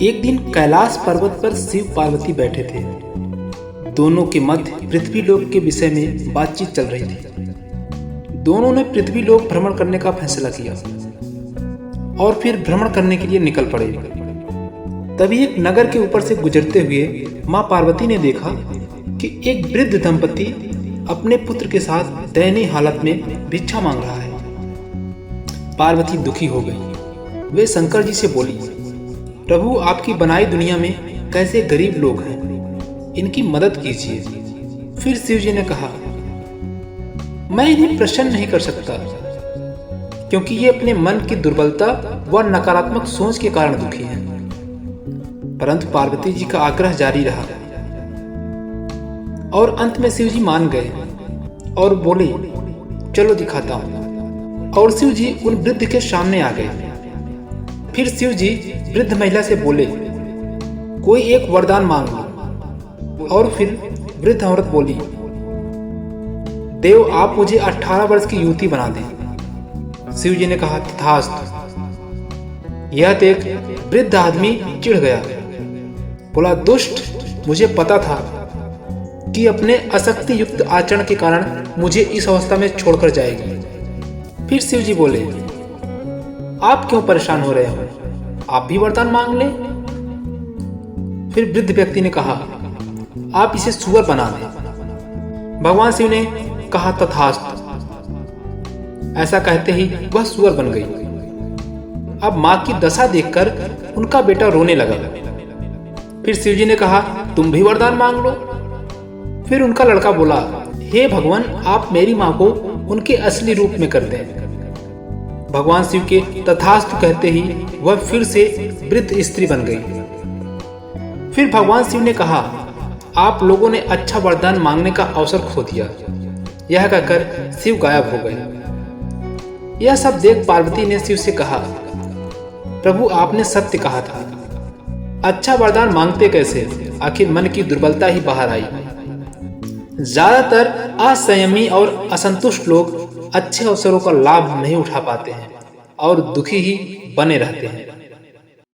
एक दिन कैलाश पर्वत पर शिव पार्वती बैठे थे। दोनों के मध्य पृथ्वी लोक के विषय में बातचीत चल रही थी। दोनों ने पृथ्वी लोक भ्रमण करने का फैसला किया और फिर भ्रमण करने के लिए निकल पड़े। तभी एक नगर के ऊपर से गुजरते हुए मां पार्वती ने देखा कि एक वृद्ध दंपति अपने पुत्र के साथ दयनीय हालत में भिक्षा मांग रहा है। पार्वती दुखी हो गई। वे शंकर जी से बोली, प्रभु, आपकी बनाई दुनिया में कैसे गरीब लोग हैं, इनकी मदद कीजिए। फिर शिव जी ने कहा, मैं इन्हें प्रसन्न नहीं कर सकता क्योंकि ये अपने मन की दुर्बलता व नकारात्मक सोच के कारण दुखी हैं। परंतु पार्वती जी का आग्रह जारी रहा और अंत में शिव जी मान गए और बोले, चलो दिखाता हूं। और शिव जी उन वृद्ध के सामने आ गए। फिर शिव जी वृद्ध महिला से बोले, कोई एक वरदान मांग लो। और फिर वृद्ध औरत बोली, देव, आप मुझे 18 वर्ष की युवती बना दें। शिव जी ने कहा, तथास्तु। यह देख वृद्ध आदमी चिढ़ गया। बोला, दुष्ट, मुझे पता था कि अपने अशक्ति युक्त आचरण के कारण मुझे इस अवस्था में छोड़कर जाएगी। फिर शिव जी बोले, आप क्यों परेशान हो रहे हो, आप भी वरदान मांग लें। फिर वृद्ध व्यक्ति ने कहा, आप इसे सुअर बना दें। भगवान शिव ने कहा, तथास्तु। ऐसा कहते ही वह सुअर बन गई। अब मां की दशा देखकर उनका बेटा रोने लगा। फिर शिव जी ने कहा, तुम भी वरदान मांग लो। फिर उनका लड़का बोला, हे भगवान, आप मेरी मां को उनके असली रूप में कर दें। भगवान शिव के तथास्तु कहते ही वह फिर से वृद्ध स्त्री बन गई। फिर भगवान शिव ने कहा, आप लोगों ने अच्छा वरदान मांगने का अवसर खो दिया। यह कहकर शिव गायब हो गए। यह सब देख पार्वती ने शिव से कहा, प्रभु, आपने सत्य कहा था। अच्छा वरदान मांगते कैसे, आखिर मन की दुर्बलता ही बाहर आई। ज्यादातर असंयमी और असंतुष्ट लोग अच्छे अवसरों का लाभ नहीं उठा पाते हैं और दुखी ही बने रहते हैं।